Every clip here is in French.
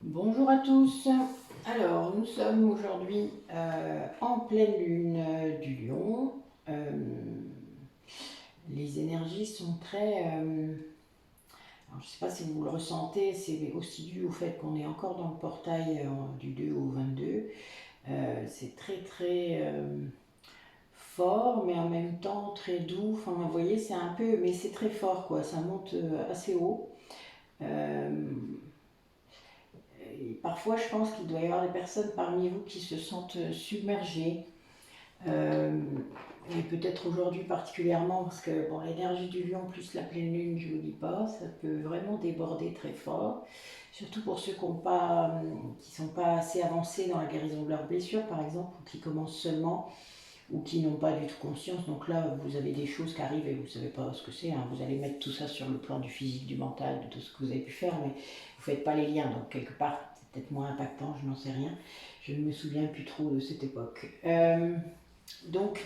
Bonjour à tous. Alors, nous sommes aujourd'hui en pleine lune du Lion. Les énergies sont très... alors, je ne sais pas si vous le ressentez, c'est aussi dû au fait qu'on est encore dans le portail du 2 au 22. C'est très très fort, mais en même temps très doux. Enfin, vous voyez, c'est un peu... Mais c'est très fort, quoi. Ça monte assez haut. Et parfois, je pense qu'il doit y avoir des personnes parmi vous qui se sentent submergées. Euh, et peut-être aujourd'hui particulièrement, parce que bon, l'énergie du lion plus la pleine lune, je ne vous dis pas, ça peut vraiment déborder très fort. Surtout pour ceux qui ne sont pas assez avancés dans la guérison de leurs blessures, par exemple, ou qui commencent seulement, ou qui n'ont pas du tout conscience. Donc là, vous avez des choses qui arrivent et vous ne savez pas ce que c'est. Hein. Vous allez mettre tout ça sur le plan du physique, du mental, de tout ce que vous avez pu faire, mais vous ne faites pas les liens. Donc quelque part, c'est peut-être moins impactant, je n'en sais rien. Je ne me souviens plus trop de cette époque. Donc,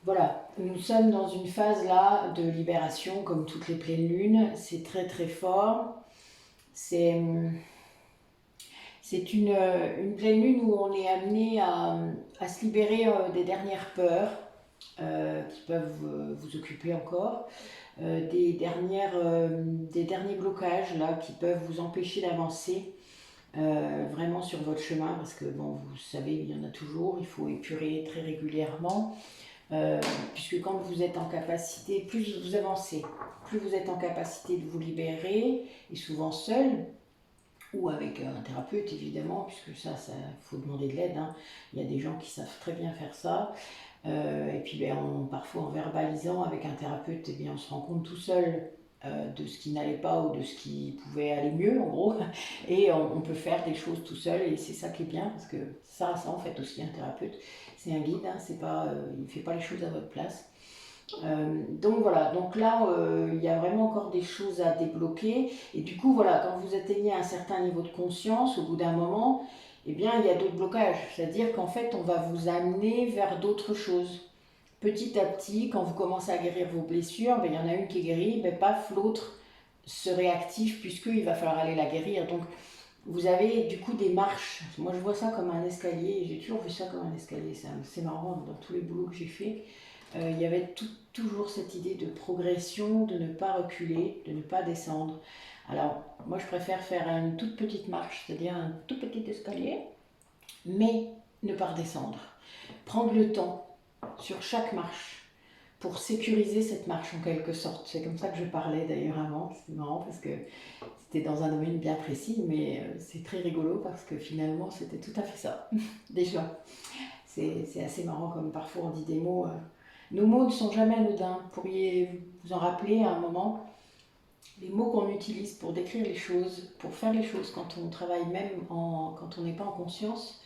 voilà, nous sommes dans une phase là de libération, comme toutes les pleines lunes. C'est très très fort. C'est une pleine lune où on est amené à se libérer des dernières peurs qui peuvent vous occuper encore, des derniers blocages là, qui peuvent vous empêcher d'avancer vraiment sur votre chemin, parce que bon, vous savez, il y en a toujours, il faut épurer très régulièrement, puisque quand vous êtes en capacité, plus vous avancez, plus vous êtes en capacité de vous libérer, et souvent seul, ou avec un thérapeute évidemment, puisque ça faut demander de l'aide. Hein. Il y a des gens qui savent très bien faire ça. Et puis parfois en verbalisant avec un thérapeute, eh bien, on se rend compte tout seul de ce qui n'allait pas ou de ce qui pouvait aller mieux en gros. Et on peut faire des choses tout seul et c'est ça qui est bien parce que ça en fait aussi un thérapeute. C'est un guide, hein, c'est pas, il ne fait pas les choses à votre place. Donc voilà, donc là il y a vraiment encore des choses à débloquer et du coup voilà, quand vous atteignez un certain niveau de conscience, au bout d'un moment, eh bien il y a d'autres blocages, c'est-à-dire qu'en fait on va vous amener vers d'autres choses. Petit à petit, quand vous commencez à guérir vos blessures, ben, il y en a une qui est guérie, ben, paf, l'autre se réactive puisqu'il va falloir aller la guérir. Donc vous avez du coup des marches. Moi je vois ça comme un escalier, j'ai toujours vu ça comme un escalier, c'est marrant dans tous les boulots que j'ai fait. Il y avait toujours cette idée de progression, de ne pas reculer, de ne pas descendre. Alors, moi, je préfère faire une toute petite marche, c'est-à-dire un tout petit escalier, mais ne pas redescendre. Prendre le temps sur chaque marche pour sécuriser cette marche en quelque sorte. C'est comme ça que je parlais d'ailleurs avant. C'est marrant parce que c'était dans un domaine bien précis, mais c'est très rigolo parce que finalement, c'était tout à fait ça, déjà. C'est assez marrant comme parfois on dit des mots. Nos mots ne sont jamais anodins. Vous pourriez vous en rappeler à un moment. Les mots qu'on utilise pour décrire les choses, pour faire les choses quand on travaille même quand on n'est pas en conscience,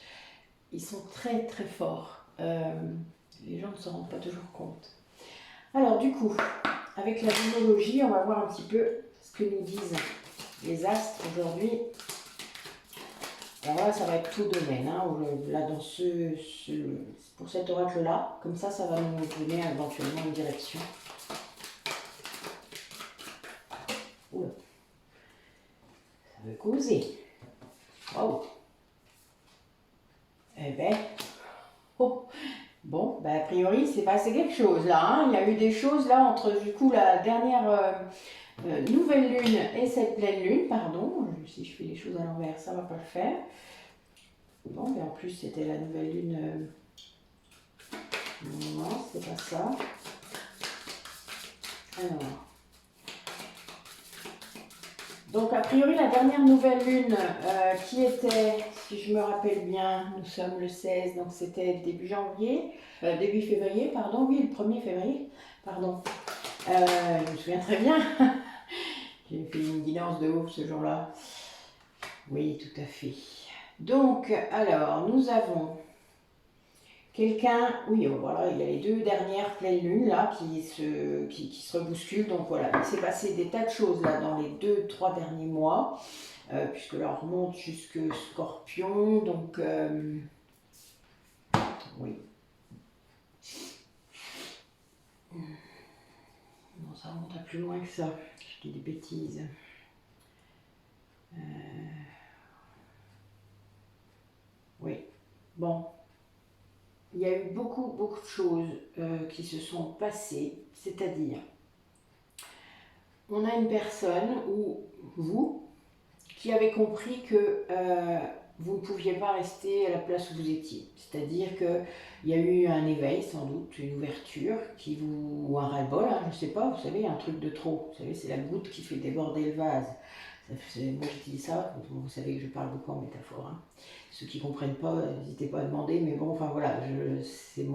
ils sont très très forts. Les gens ne se rendent pas toujours compte. Alors du coup, avec la numérologie, on va voir un petit peu ce que nous disent les astres aujourd'hui. Alors là, ça va être tout domaine. Hein. Là, pour cet oracle-là, comme ça va nous donner éventuellement une direction. Oula, ça veut causer. Waouh. Eh ben, oh. Bon, ben, a priori, c'est passé quelque chose là. Hein. Il y a eu des choses là entre du coup la dernière nouvelle lune et cette pleine lune. Pardon, si je fais les choses à l'envers, ça va pas le faire. Bon, mais en plus, c'était la nouvelle lune. Non, c'est pas ça. Alors. Donc, a priori, la dernière nouvelle lune qui était, si je me rappelle bien, nous sommes le 16, donc c'était début janvier, début février, pardon, oui, le 1er février, pardon. Je me souviens très bien. J'ai fait une guidance de ouf ce jour-là. Oui, tout à fait. Donc, alors, nous avons quelqu'un, oui, voilà, il y a les deux dernières pleines lunes là qui se rebousculent. Donc voilà, il s'est passé des tas de choses là dans les 2-3 derniers mois, puisque là on remonte jusque Scorpion. Donc, oui. Non, ça remonte à plus loin que ça. Je dis des bêtises. bon, il y a eu beaucoup de choses qui se sont passées, c'est-à-dire, on a une personne, ou vous, qui avez compris que vous ne pouviez pas rester à la place où vous étiez. C'est-à-dire qu'il y a eu un éveil, sans doute, une ouverture, ou un ras-le-bol, hein, je ne sais pas, vous savez, un truc de trop. Vous savez, c'est la goutte qui fait déborder le vase. Moi, je dis ça, vous savez que je parle beaucoup en métaphore. Hein. Ceux qui ne comprennent pas, n'hésitez pas à demander, mais bon, enfin voilà, c'est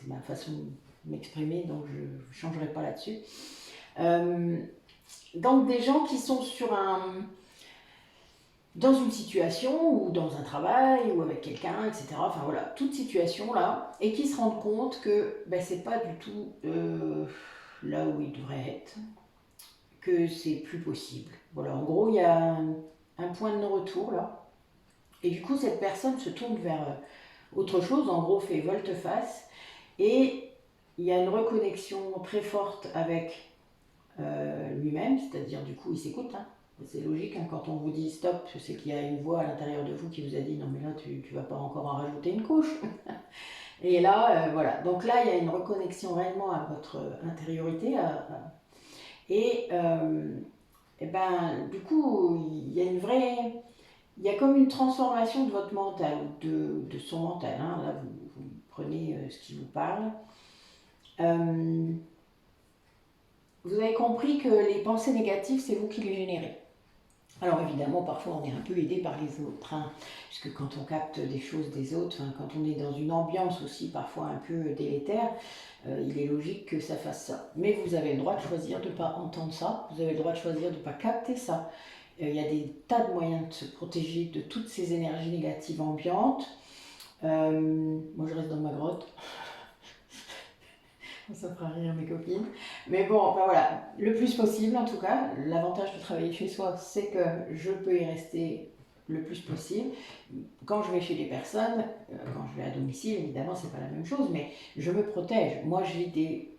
ma façon de m'exprimer, donc je ne changerai pas là-dessus. Donc des gens qui sont dans une situation ou dans un travail ou avec quelqu'un, etc. Enfin voilà, toute situation là, et qui se rendent compte que ben, c'est pas du tout là où ils devraient être, que c'est plus possible. Voilà, en gros, il y a un point de non-retour là, et du coup, cette personne se tourne vers autre chose, en gros, fait volte-face, et il y a une reconnexion très forte avec lui-même, c'est-à-dire du coup, il s'écoute. Hein. C'est logique, hein, quand on vous dit stop, c'est qu'il y a une voix à l'intérieur de vous qui vous a dit non mais là tu vas pas encore en rajouter une couche. Et là, voilà, donc là il y a une reconnexion réellement à votre intériorité, et ben du coup il y a une vraie, il y a comme une transformation de votre mental, de son mental, hein. Là vous prenez ce qui vous parle. Vous avez compris que les pensées négatives, c'est vous qui les générez. Alors évidemment, parfois on est un peu aidé par les autres, hein, puisque quand on capte des choses des autres, hein, quand on est dans une ambiance aussi parfois un peu délétère, il est logique que ça fasse ça. Mais vous avez le droit de choisir de ne pas entendre ça, vous avez le droit de choisir de ne pas capter ça. Il y a des tas de moyens de se protéger de toutes ces énergies négatives ambiantes. Moi je reste dans ma grotte. Ça fera rire mes copines. Mais bon, enfin voilà, le plus possible en tout cas. L'avantage de travailler chez soi, c'est que je peux y rester le plus possible. Quand je vais chez des personnes, quand je vais à domicile, évidemment, c'est pas la même chose, mais je me protège. Moi, j'ai des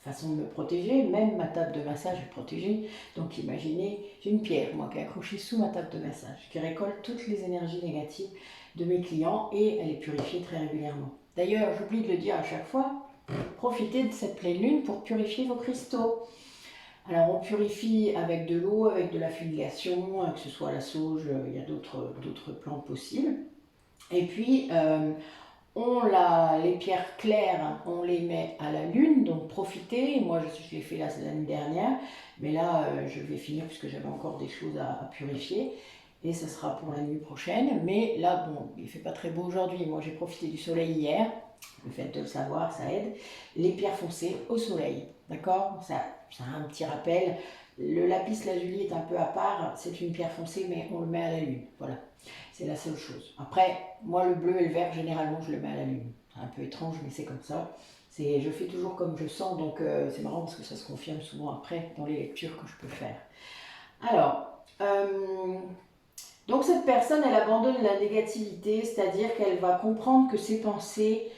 façons de me protéger, même ma table de massage est protégée. Donc imaginez, j'ai une pierre, moi, qui est accrochée sous ma table de massage, qui récolte toutes les énergies négatives de mes clients et elle est purifiée très régulièrement. D'ailleurs, j'oublie de le dire à chaque fois, profitez de cette pleine lune pour purifier vos cristaux. Alors on purifie avec de l'eau, avec de la fumigation, que ce soit la sauge, il y a d'autres plantes possibles. Et puis les pierres claires, on les met à la lune, donc profitez. Moi je l'ai fait l'année dernière, mais là je vais finir puisque j'avais encore des choses à purifier. Et ce sera pour la nuit prochaine. Mais là, bon, il ne fait pas très beau aujourd'hui. Moi j'ai profité du soleil hier. Le fait de le savoir, ça aide. Les pierres foncées au soleil, d'accord, ça a un petit rappel. Le lapis lazuli est un peu à part, c'est une pierre foncée, mais on le met à la lune. Voilà, c'est la seule chose. Après, moi, le bleu et le vert, généralement, je le mets à la lune. C'est un peu étrange, mais c'est comme ça. Je fais toujours comme je sens, donc c'est marrant parce que ça se confirme souvent après dans les lectures que je peux faire. Alors, donc cette personne, elle abandonne la négativité, c'est-à-dire qu'elle va comprendre que ses pensées,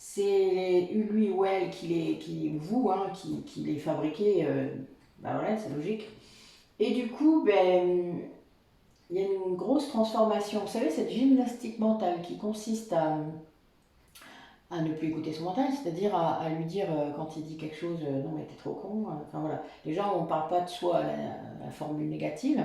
c'est lui ou elle vous, hein, qui les fabriquez, ben voilà, c'est logique. Et du coup, ben, il y a une grosse transformation. Vous savez, cette gymnastique mentale qui consiste à ne plus écouter son mental, c'est-à-dire à lui dire quand il dit quelque chose, non mais t'es trop con. Enfin voilà, les gens, on ne parle pas de soi à la formule négative.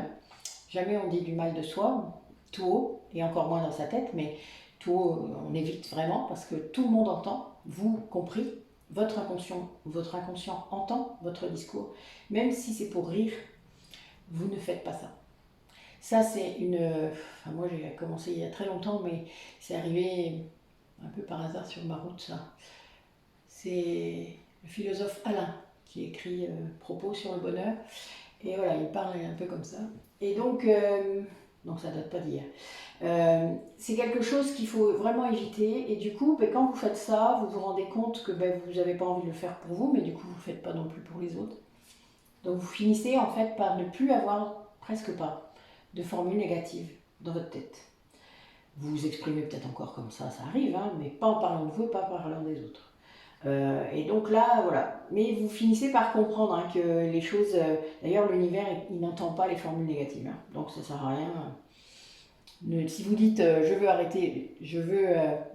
Jamais on dit du mal de soi, tout haut, et encore moins dans sa tête, mais tout haut, on évite vraiment parce que tout le monde entend, vous compris, votre inconscient entend votre discours, même si c'est pour rire, vous ne faites pas ça. Ça, c'est moi, j'ai commencé il y a très longtemps, mais c'est arrivé un peu par hasard sur ma route, ça. C'est le philosophe Alain qui écrit Propos sur le bonheur. Et voilà, il parle un peu comme ça. Et donc ça date pas d'hier. C'est quelque chose qu'il faut vraiment éviter. Et du coup, ben, quand vous faites ça, vous vous rendez compte que ben, vous n'avez pas envie de le faire pour vous, mais du coup, vous ne le faites pas non plus pour les autres. Donc vous finissez en fait par ne plus avoir, presque pas, de formule négative dans votre tête. Vous vous exprimez peut-être encore comme ça arrive, hein, mais pas en parlant de vous et pas en parlant des autres. Et donc là, voilà. Mais vous finissez par comprendre hein, que les choses... D'ailleurs, l'univers, il n'entend pas les formules négatives. Hein, donc ça ne sert à rien. Si vous dites je veux arrêter,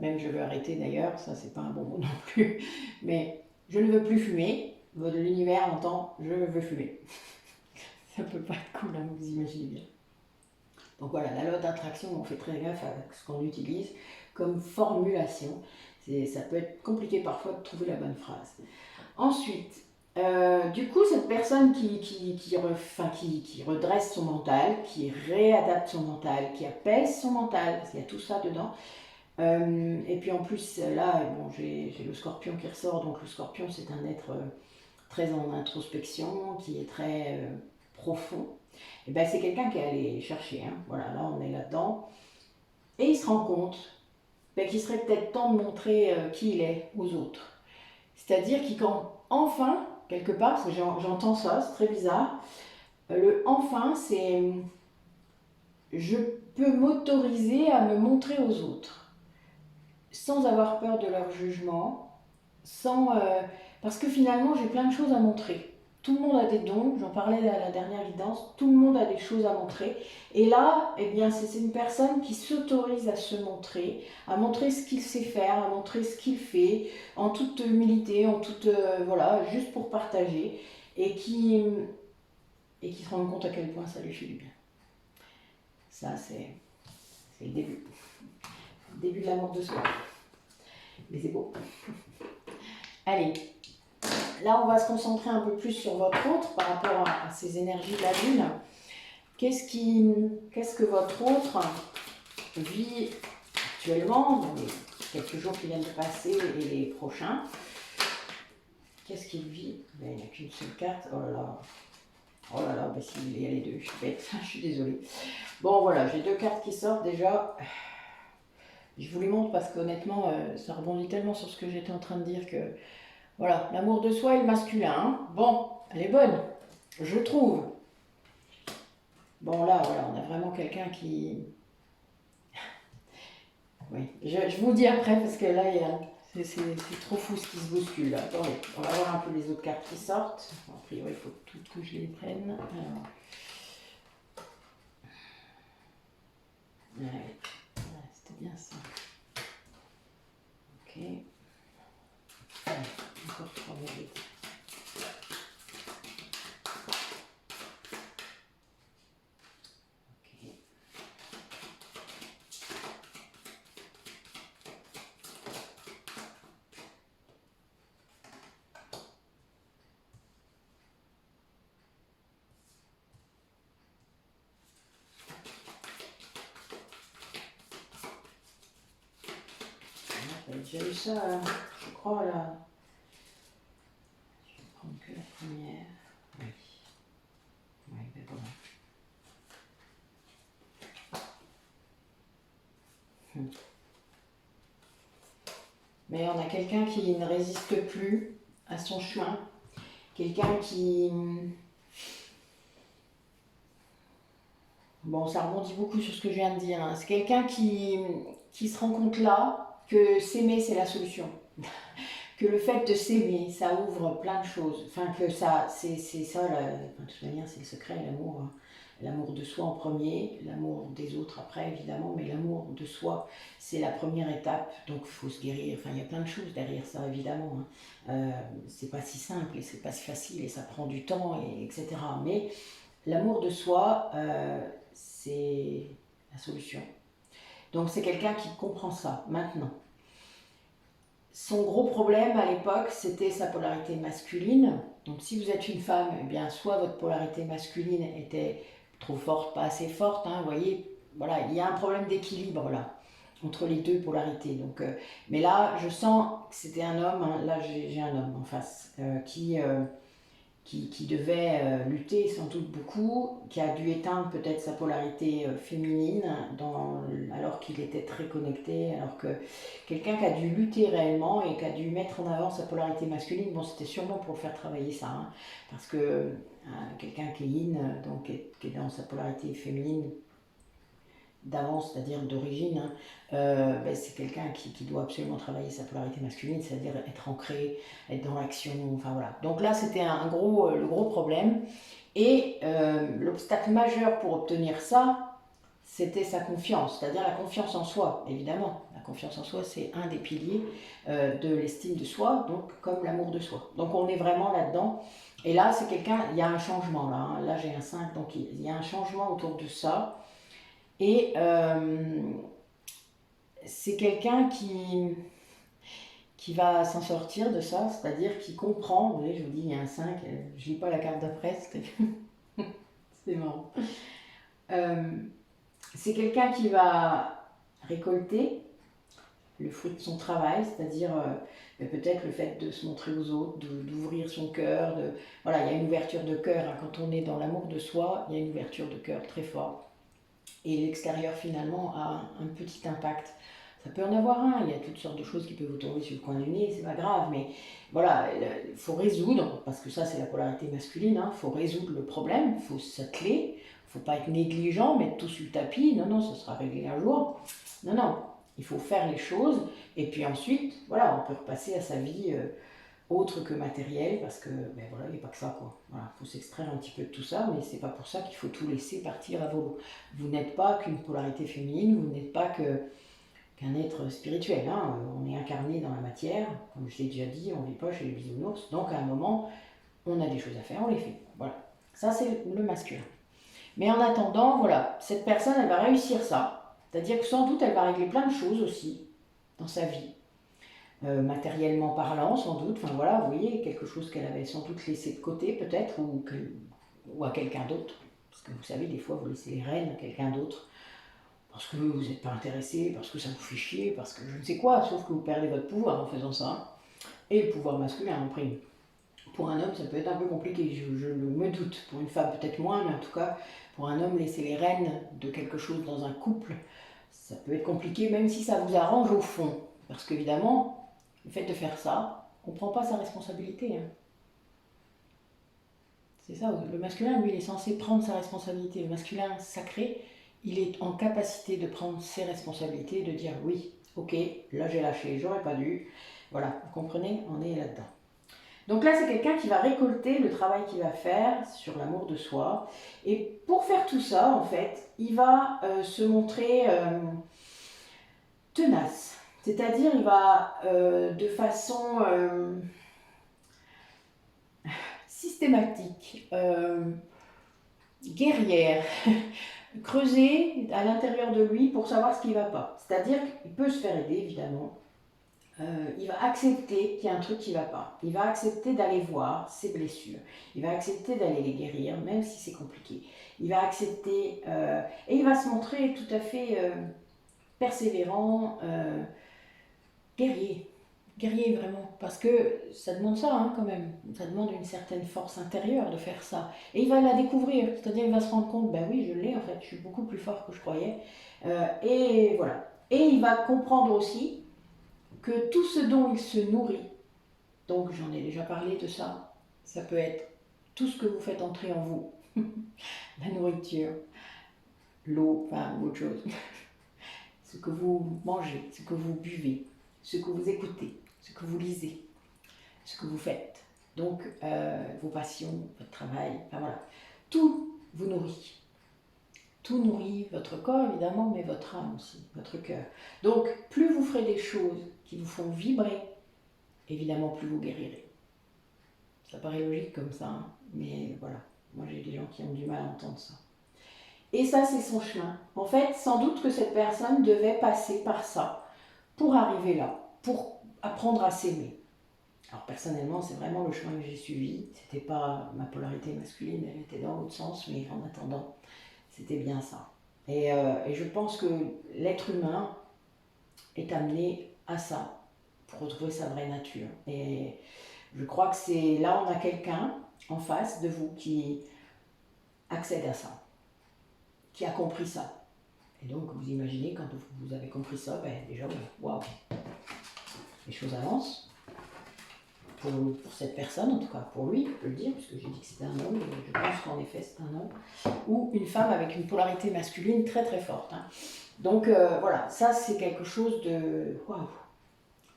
même je veux arrêter d'ailleurs, ça c'est pas un bon mot non plus, mais je ne veux plus fumer, l'univers entend je veux fumer. Ça peut pas être cool, hein, vous imaginez bien. Donc voilà, la loi d'attraction, on fait très gaffe à ce qu'on utilise comme formulation. Ça peut être compliqué parfois de trouver la bonne phrase. Ensuite, du coup, cette personne qui redresse son mental, qui réadapte son mental, qui apaise son mental, parce qu'il y a tout ça dedans. Et puis en plus, là, bon, j'ai le scorpion qui ressort, donc le scorpion, c'est un être très en introspection, qui est très profond. Et ben, c'est quelqu'un qui est allé chercher, hein. Voilà, là, on est là-dedans. Et il se rend compte qu'il serait peut-être temps de montrer qui il est aux autres. C'est-à-dire qu'il quand enfin, quelque part, parce que j'entends ça, c'est très bizarre, le enfin, c'est je peux m'autoriser à me montrer aux autres, sans avoir peur de leur jugement, parce que finalement j'ai plein de choses à montrer. Tout le monde a des dons, j'en parlais à la dernière guidance, tout le monde a des choses à montrer. Et là, eh bien, c'est une personne qui s'autorise à se montrer, à montrer ce qu'il sait faire, à montrer ce qu'il fait, en toute humilité, voilà, juste pour partager, et qui se rend compte à quel point ça lui fait du bien. Ça, c'est le début. Le début de l'amour de soi. Mais c'est beau. Allez. Là, on va se concentrer un peu plus sur votre autre par rapport à ces énergies de la lune. Qu'est-ce que votre autre vit actuellement, dans les quelques jours qui viennent de passer et les prochains? Qu'est-ce qu'il vit? Il n'y a qu'une seule carte. Oh là là. Oh là là, bah si, il y a les deux. Je suis bête. Je suis désolée. Bon, voilà, j'ai deux cartes qui sortent déjà. Je vous les montre parce qu'honnêtement, ça rebondit tellement sur ce que j'étais en train de dire que... Voilà, l'amour de soi et le masculin. Hein. Bon, elle est bonne, je trouve. Bon, là, voilà, on a vraiment quelqu'un qui... Oui, je vous dis après parce que là, c'est trop fou ce qui se bouscule. Là. Attendez, on va voir un peu les autres cartes qui sortent. A priori, il faut toutes que je les prenne. Alors... Ouais, c'était bien ça. Ok. Allez, encore 3 minutes. J'ai déjà eu ça, je crois, là. Je vais prendre que la première. Oui. Oui, ben voilà. Mais on a quelqu'un qui ne résiste plus à son chemin. Quelqu'un qui... Bon, ça rebondit beaucoup sur ce que je viens de dire. Hein. C'est quelqu'un qui se rend compte là que s'aimer, c'est la solution. Que le fait de s'aimer, ça ouvre plein de choses. Enfin, que ça, c'est ça, de toute manière, c'est le secret, l'amour. L'amour de soi en premier, l'amour des autres après, évidemment, mais l'amour de soi, c'est la première étape. Donc, il faut se guérir. Enfin, il y a plein de choses derrière ça, évidemment. Hein. C'est pas si simple et c'est pas si facile et ça prend du temps, etc. Mais l'amour de soi, c'est la solution. Donc, c'est quelqu'un qui comprend ça maintenant. Son gros problème à l'époque, c'était sa polarité masculine. Donc si vous êtes une femme, eh bien, soit votre polarité masculine était trop forte, pas assez forte, hein, vous voyez, voilà, il y a un problème d'équilibre là, entre les deux polarités. Donc, mais là, je sens que c'était un homme, hein, là j'ai un homme en face, qui devait lutter sans doute beaucoup, qui a dû éteindre peut-être sa polarité féminine alors qu'il était très connecté, alors que quelqu'un qui a dû lutter réellement et qui a dû mettre en avant sa polarité masculine, bon c'était sûrement pour faire travailler ça, hein, parce que quelqu'un qui est yin, donc qui est dans sa polarité féminine, d'avance, c'est-à-dire d'origine, hein, ben c'est quelqu'un qui doit absolument travailler sa polarité masculine, c'est-à-dire être ancré, être dans l'action, enfin voilà. Donc là, c'était le gros problème. Et l'obstacle majeur pour obtenir ça, c'était sa confiance, c'est-à-dire la confiance en soi, évidemment. La confiance en soi, c'est un des piliers de l'estime de soi, donc comme l'amour de soi. Donc on est vraiment là-dedans. Et là, c'est quelqu'un, il y a un changement là. Hein. Là, j'ai un 5, donc il y a un changement autour de ça. Et c'est quelqu'un qui va s'en sortir de ça, c'est-à-dire qui comprend. Vous voyez, je vous dis, il y a un 5, je lis pas la carte d'après, c'est marrant. C'est quelqu'un qui va récolter le fruit de son travail, c'est-à-dire peut-être le fait de se montrer aux autres, d'ouvrir son cœur. Voilà, il y a une ouverture de cœur. Hein. Quand on est dans l'amour de soi, il y a une ouverture de cœur très forte. Et l'extérieur, finalement, a un petit impact. Ça peut en avoir un, il y a toutes sortes de choses qui peuvent vous tomber sur le coin du nez, c'est pas grave, mais voilà, il faut résoudre, parce que ça c'est la polarité masculine, il faut résoudre le problème, il faut s'atteler, il ne faut pas être négligent, mettre tout sur le tapis, non, non, ça sera réglé un jour. Non, non, il faut faire les choses, et puis ensuite, voilà, on peut repasser à sa vie autre que matérielle, parce que, ben voilà, il n'y a pas que ça, quoi. Voilà, il faut s'extraire un petit peu de tout ça, mais c'est pas pour ça qu'il faut tout laisser partir à volo. Vous n'êtes pas qu'une polarité féminine, vous n'êtes pas qu'un être spirituel. Hein. On est incarné dans la matière, comme je l'ai déjà dit, on ne vit pas chez les bisounours. Donc à un moment, on a des choses à faire, on les fait. Voilà. Ça, c'est le masculin. Mais en attendant, voilà, cette personne, elle va réussir ça. C'est-à-dire que sans doute, elle va régler plein de choses aussi dans sa vie. Matériellement parlant, sans doute. Enfin voilà, vous voyez, quelque chose qu'elle avait sans doute laissé de côté, peut-être, ou à quelqu'un d'autre. Parce que vous savez, des fois, vous laissez les rênes à quelqu'un d'autre. Parce que vous n'êtes pas intéressé, parce que ça vous fait chier, parce que je ne sais quoi, sauf que vous perdez votre pouvoir en faisant ça. Et le pouvoir masculin en prime. Pour un homme, ça peut être un peu compliqué, je me doute. Pour une femme, peut-être moins, mais en tout cas, pour un homme, laisser les rênes de quelque chose dans un couple, ça peut être compliqué, même si ça vous arrange au fond. Parce qu'évidemment, le fait de faire ça, on ne prend pas sa responsabilité. Hein. C'est ça, le masculin, lui, il est censé prendre sa responsabilité. Le masculin sacré, il est en capacité de prendre ses responsabilités, de dire oui, ok, là j'ai lâché, j'aurais pas dû. Voilà, vous comprenez, on est là-dedans. Donc là, c'est quelqu'un qui va récolter le travail qu'il va faire sur l'amour de soi. Et pour faire tout ça, en fait, il va se montrer tenace. C'est-à-dire, il va de façon systématique, guerrière, creuser à l'intérieur de lui pour savoir ce qui ne va pas. C'est-à-dire qu'il peut se faire aider, évidemment. Il va accepter qu'il y a un truc qui ne va pas. Il va accepter d'aller voir ses blessures. Il va accepter d'aller les guérir, même si c'est compliqué. Il va accepter et il va se montrer tout à fait persévérant, guerrier. Guerrier vraiment, parce que ça demande ça hein, quand même, ça demande une certaine force intérieure de faire ça. Et il va la découvrir, c'est-à-dire il va se rendre compte, ben oui je l'ai en fait, je suis beaucoup plus fort que je croyais. Et voilà. Et il va comprendre aussi que tout ce dont il se nourrit, donc j'en ai déjà parlé de ça, ça peut être tout ce que vous faites entrer en vous, la nourriture, l'eau, enfin autre chose, ce que vous mangez, ce que vous buvez, ce que vous écoutez, ce que vous lisez, ce que vous faites. Donc, vos passions, votre travail, enfin voilà. Tout vous nourrit. Tout nourrit votre corps, évidemment, mais votre âme aussi, votre cœur. Donc, plus vous ferez des choses qui vous font vibrer, évidemment, plus vous guérirez. Ça paraît logique comme ça, hein, mais voilà. Moi, j'ai des gens qui ont du mal à entendre ça. Et ça, c'est son chemin. En fait, sans doute que cette personne devait passer par ça pour arriver là, pour apprendre à s'aimer. Alors personnellement, c'est vraiment le chemin que j'ai suivi. C'était pas ma polarité masculine, elle était dans l'autre sens, mais en attendant, c'était bien ça. Et je pense que l'être humain est amené à ça, pour retrouver sa vraie nature. Et je crois que c'est là, on a quelqu'un en face de vous qui accède à ça, qui a compris ça. Et donc, vous imaginez, quand vous avez compris ça, ben, déjà, waouh, les choses avancent. Pour cette personne, en tout cas pour lui, je peux le dire, puisque j'ai dit que c'était un homme, et je pense qu'en effet c'est un homme, ou une femme avec une polarité masculine très très forte. Hein. Donc voilà, ça c'est quelque chose de... Waouh.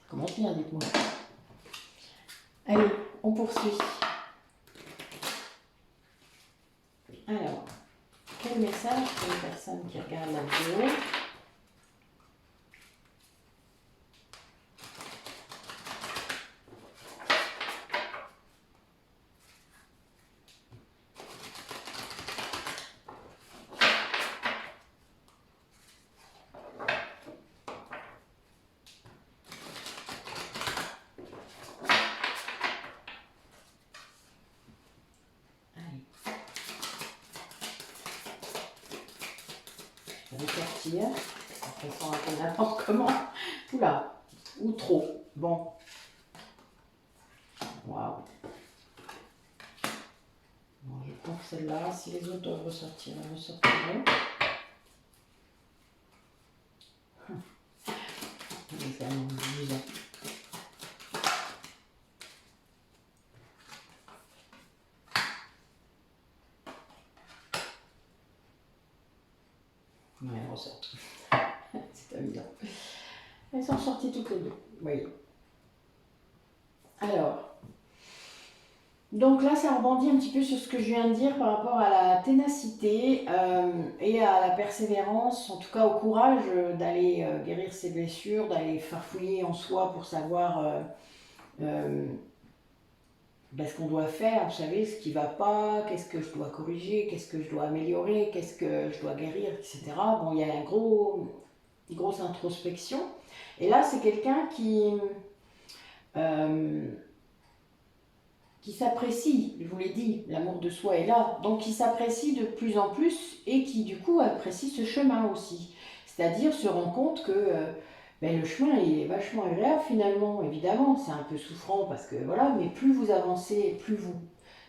Comment dire, dites-moi. Allez, on poursuit. Alors, quel message pour les personnes qui regardent la cadeau. Sortir. Après, ça, on n'importe comment. Oula, ou trop. Bon. Waouh. Bon, je prends que celle-là. Si les autres doivent ressortir, elles ressortiront. C'est amusant. Ouais, elles ressortent. C'est amusant. Elles sont sorties toutes les deux. Vous voyez. Alors. Donc là, ça rebondit un petit peu sur ce que je viens de dire par rapport à la ténacité et à la persévérance, en tout cas au courage d'aller guérir ses blessures, d'aller farfouiller en soi pour savoir ce qu'on doit faire, vous savez, ce qui ne va pas, qu'est-ce que je dois corriger, qu'est-ce que je dois améliorer, qu'est-ce que je dois guérir, etc. Bon, il y a une grosse introspection. Et là, c'est quelqu'un qui s'apprécie, je vous l'ai dit, l'amour de soi est là, donc qui s'apprécie de plus en plus et qui du coup apprécie ce chemin aussi. C'est-à-dire se rend compte que le chemin il est vachement agréable finalement, évidemment, c'est un peu souffrant parce que voilà, mais plus vous avancez, plus vous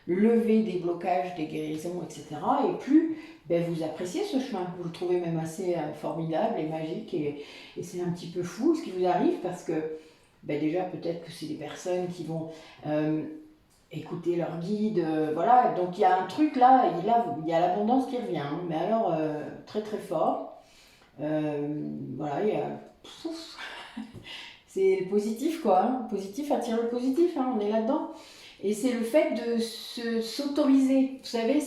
levez des blocages, des guérisons, etc. Et plus vous appréciez ce chemin, vous le trouvez même assez formidable et magique et c'est un petit peu fou ce qui vous arrive parce que déjà peut-être que c'est des personnes qui vont écouter leur guide, voilà, donc il y a un truc là, il y a l'abondance qui revient, hein, mais alors très très fort, voilà, il y a, c'est le positif quoi, hein. Positif attire le positif, hein, on est là-dedans, et c'est le fait de s'autoriser, vous savez,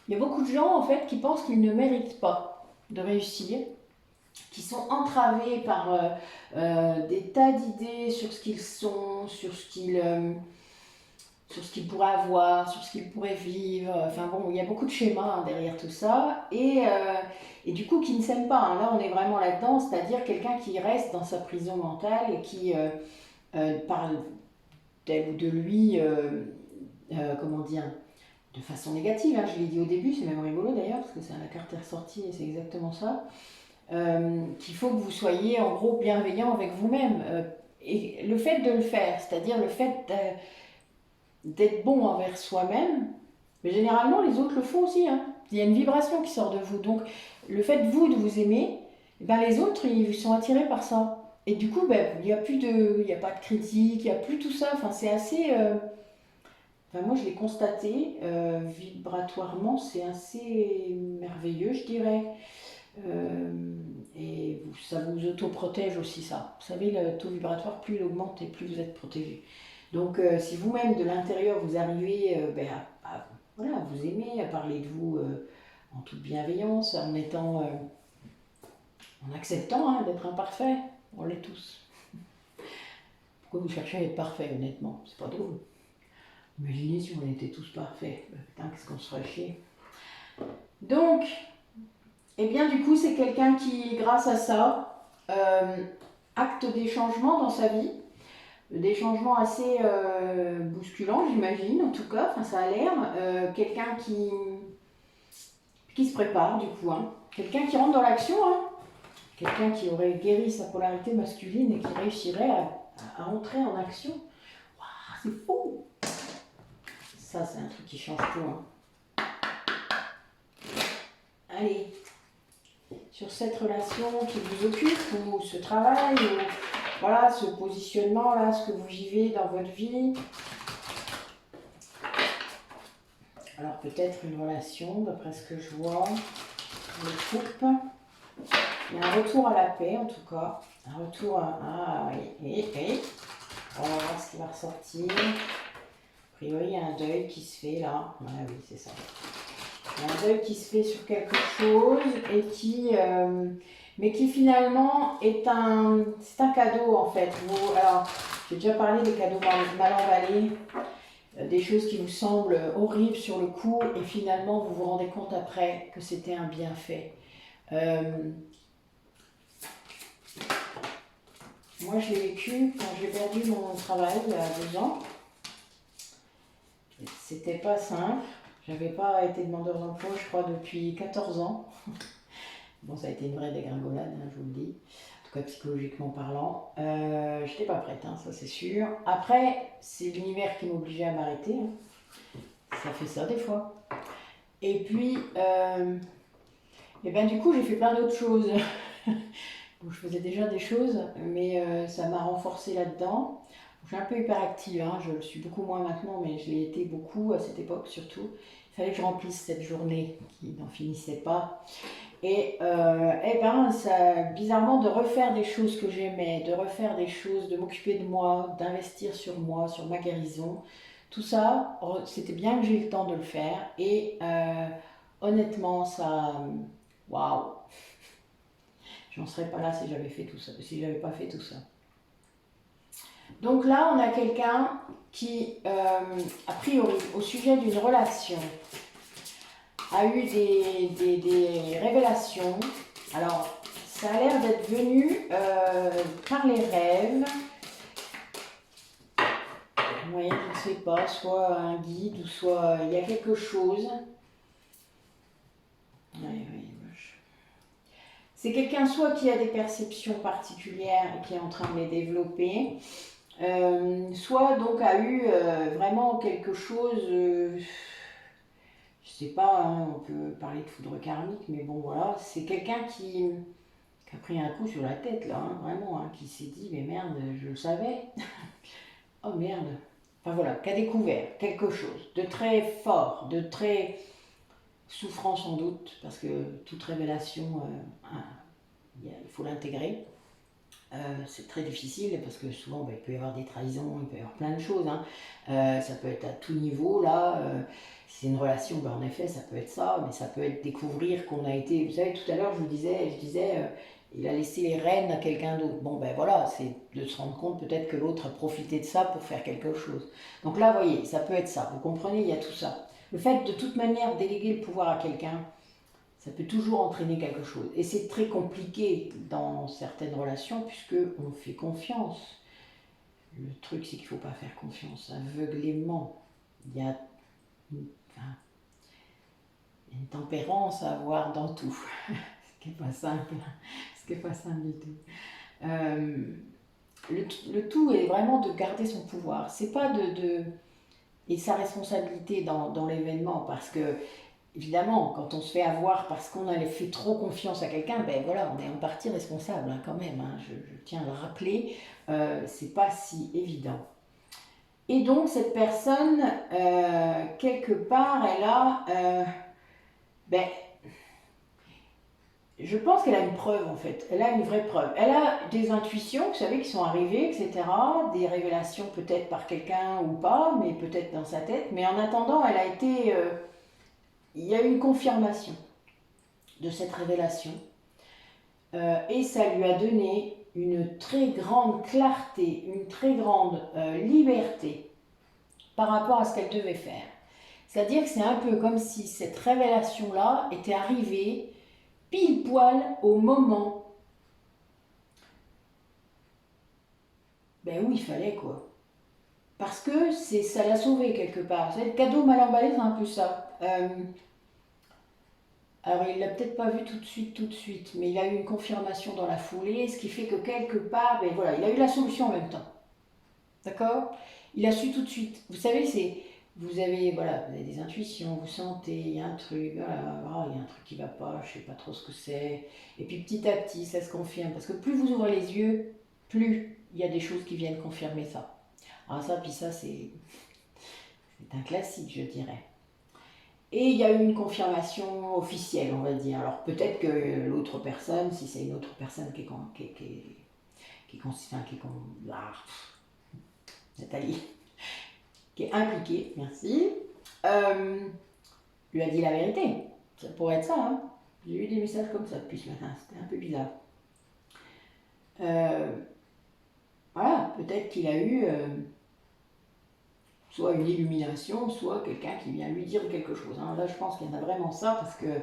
il y a beaucoup de gens en fait qui pensent qu'ils ne méritent pas de réussir, qui sont entravés par des tas d'idées sur ce qu'ils sont, sur ce qu'ils pourraient avoir, sur ce qu'ils pourraient vivre. Enfin bon, il y a beaucoup de schémas derrière tout ça. Et du coup, qui ne s'aime pas. Hein. Là, on est vraiment là-dedans, c'est-à-dire quelqu'un qui reste dans sa prison mentale et qui parle d'elle ou de lui, comment dire, de façon négative. Hein. Je l'ai dit au début, c'est même rigolo d'ailleurs, parce que c'est la carte est ressortie et c'est exactement ça. Qu'il faut que vous soyez en gros bienveillant avec vous-même. Et le fait de le faire, c'est-à-dire le fait d'être bon envers soi-même, mais généralement les autres le font aussi. Hein. Il y a une vibration qui sort de vous. Donc le fait de vous aimer, les autres ils sont attirés par ça. Et du coup, il n'y a pas de critique, il n'y a plus tout ça. Enfin, c'est assez. Moi, je l'ai constaté vibratoirement, c'est assez merveilleux, je dirais. Et ça vous autoprotège aussi, ça. Vous savez, le taux vibratoire, plus il augmente et plus vous êtes protégé. Donc, si vous-même, de l'intérieur, vous arrivez voilà, à vous aimer, à parler de vous en toute bienveillance, en acceptant d'être imparfait, on l'est tous. Pourquoi vous cherchez à être parfait, honnêtement? C'est pas drôle. Imaginez si on était tous parfaits. Putain, qu'est-ce qu'on se ferait chier. Donc, et bien du coup, c'est quelqu'un qui, grâce à ça, acte des changements dans sa vie. Des changements assez bousculants, j'imagine, en tout cas, enfin, ça a l'air. Quelqu'un qui se prépare, du coup. Hein. Quelqu'un qui rentre dans l'action. Hein. Quelqu'un qui aurait guéri sa polarité masculine et qui réussirait à entrer en action. Waouh, c'est fou! Ça, c'est un truc qui change tout. Hein. Allez, sur cette relation qui vous occupe, ou ce travail, ou voilà, ce positionnement-là, ce que vous vivez dans votre vie. Alors peut-être une relation, d'après ce que je vois, le couple. Il y a un retour à la paix, en tout cas. Un retour à... oui. On va voir ce qui va ressortir. A priori, il y a un deuil qui se fait là. Voilà, oui, c'est ça. Il y a un deuil qui se fait sur quelque chose et mais qui finalement c'est un cadeau en fait. Alors, j'ai déjà parlé des cadeaux mal emballés, des choses qui vous semblent horribles sur le coup et finalement vous vous rendez compte après que c'était un bienfait. Moi, je l'ai vécu quand j'ai perdu mon travail il y a 2 ans. C'était pas simple. J'avais pas été demandeur d'emploi, je crois, depuis 14 ans. Bon, ça a été une vraie dégringolade, hein, je vous le dis. En tout cas, psychologiquement parlant. J'étais pas prête, hein, ça c'est sûr. Après, c'est l'univers qui m'obligeait à m'arrêter. Hein. Ça fait ça des fois. Et puis, et ben, du coup, j'ai fait plein d'autres choses. Donc, je faisais déjà des choses, mais ça m'a renforcée là-dedans. Je suis un peu hyperactive, hein, je le suis beaucoup moins maintenant, mais je l'ai été beaucoup à cette époque surtout. Il fallait que je remplisse cette journée qui n'en finissait pas. Et ben, ça, bizarrement, de refaire des choses que j'aimais, de refaire des choses, de m'occuper de moi, d'investir sur moi, sur ma guérison, tout ça, c'était bien que j'ai eu le temps de le faire. Et honnêtement, ça, waouh, j'en serais pas là si j'avais fait tout ça, si j'avais pas fait tout ça. Donc là, on a quelqu'un qui, a priori, au sujet d'une relation, a eu des révélations. Alors, ça a l'air d'être venu par les rêves. Vous voyez, je ne sais pas, soit un guide ou soit il y a quelque chose. C'est quelqu'un soit qui a des perceptions particulières et qui est en train de les développer, soit donc a eu vraiment quelque chose, je sais pas, hein, on peut parler de foudre karmique, mais bon voilà, c'est quelqu'un qui a pris un coup sur la tête là, hein, vraiment, hein, qui s'est dit mais merde, je le savais, oh merde, enfin voilà, qui a découvert quelque chose de très fort, de très souffrant sans doute, parce que toute révélation, il faut l'intégrer. C'est très difficile parce que souvent il peut y avoir des trahisons, il peut y avoir plein de choses. Hein. Ça peut être à tout niveau. Là, si c'est une relation, ben, en effet, ça peut être ça, mais ça peut être découvrir qu'on a été. Vous savez, tout à l'heure, je disais, il a laissé les rênes à quelqu'un d'autre. Bon, ben voilà, c'est de se rendre compte peut-être que l'autre a profité de ça pour faire quelque chose. Donc là, vous voyez, ça peut être ça. Vous comprenez, il y a tout ça. Le fait de toute manière déléguer le pouvoir à quelqu'un, ça peut toujours entraîner quelque chose. Et c'est très compliqué dans certaines relations puisque on fait confiance. Le truc, c'est qu'il ne faut pas faire confiance aveuglément. Il y a une tempérance à avoir dans tout. Ce qui n'est pas simple. Ce qui n'est pas simple du tout. Le tout est vraiment de garder son pouvoir. C'est pas et sa responsabilité dans l'événement parce que évidemment, quand on se fait avoir parce qu'on a fait trop confiance à quelqu'un, ben voilà, on est en partie responsable hein, quand même. Hein, je tiens à le rappeler, c'est pas si évident. Et donc cette personne, quelque part, elle a, ben, je pense qu'elle a une preuve en fait. Elle a une vraie preuve. Elle a des intuitions, vous savez, qui sont arrivées, etc. Des révélations peut-être par quelqu'un ou pas, mais peut-être dans sa tête. Mais en attendant, elle a été il y a eu une confirmation de cette révélation et ça lui a donné une très grande clarté, une très grande liberté par rapport à ce qu'elle devait faire. C'est-à-dire que c'est un peu comme si cette révélation-là était arrivée pile poil au moment où il fallait quoi. Parce que ça l'a sauvé quelque part. C'est le cadeau mal emballé, c'est un peu ça. Alors il l'a peut-être pas vu tout de suite, mais il a eu une confirmation dans la foulée, ce qui fait que quelque part, ben voilà, il a eu la solution en même temps. D'accord? Il a su tout de suite. Vous savez, vous avez des intuitions, vous sentez, il y a un truc, voilà, il y a un truc qui va pas, je sais pas trop ce que c'est. Et puis petit à petit, ça se confirme. Parce que plus vous ouvrez les yeux, plus il y a des choses qui viennent confirmer ça. Alors ça, puis ça, c'est un classique, je dirais. Et il y a eu une confirmation officielle, on va dire. Alors peut-être que l'autre personne, si c'est une autre personne Nathalie, qui est impliquée, merci, lui a dit la vérité. Ça pourrait être ça, hein. J'ai eu des messages comme ça depuis ce matin, c'était un peu bizarre. Voilà, peut-être qu'il a eu soit une illumination, soit quelqu'un qui vient lui dire quelque chose. Hein. Là, je pense qu'il y en a vraiment ça, parce que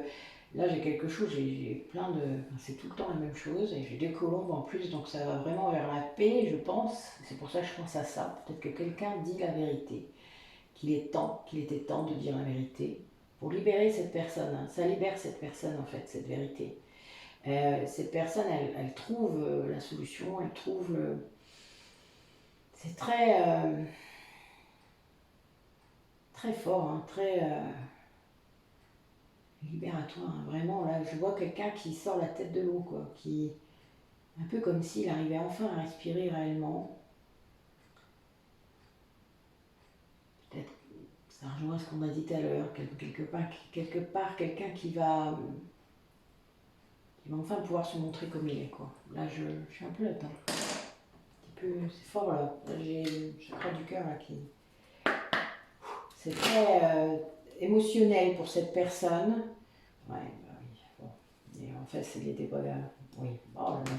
là, j'ai quelque chose, j'ai plein de... C'est tout le temps la même chose, et j'ai des colombes en plus, donc ça va vraiment vers la paix, je pense. C'est pour ça que je pense à ça. Peut-être que quelqu'un dit la vérité, qu'il était temps de dire la vérité, pour libérer cette personne. Hein. Ça libère cette personne, en fait, cette vérité. Cette personne, elle trouve la solution, elle trouve le... C'est très... très fort, hein, très libératoire. Hein. Vraiment, là, je vois quelqu'un qui sort la tête de l'eau, quoi. Qui... Un peu comme s'il arrivait enfin à respirer réellement. Peut-être ça rejoint ce qu'on a dit tout à l'heure, quelque part quelqu'un qui va enfin pouvoir se montrer comme il est, quoi. Là, je suis un peu là-dedans. Un petit peu, c'est fort, là. Là j'ai le chakra du cœur, là, qui... C'est très émotionnel pour cette personne. Ouais, bah oui, bon. Et en fait, il n'était pas là. Oui, oh là là.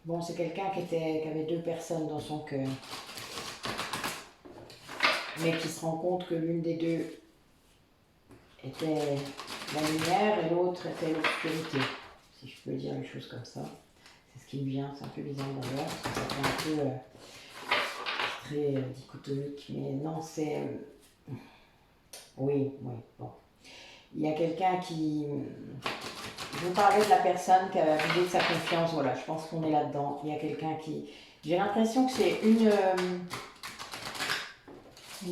Bon, c'est quelqu'un qui avait deux personnes dans son cœur. Mais qui se rend compte que l'une des deux était la lumière et l'autre était l'obscurité. Si je peux dire les choses comme ça. C'est ce qui me vient, c'est un peu bizarre d'ailleurs. Ça fait un peu très dichotomique. Mais non, c'est... oui, bon. Il y a quelqu'un qui... Je vous parlais de la personne qui a vidé de sa confiance, voilà, je pense qu'on est là-dedans. Il y a quelqu'un qui... J'ai l'impression que c'est une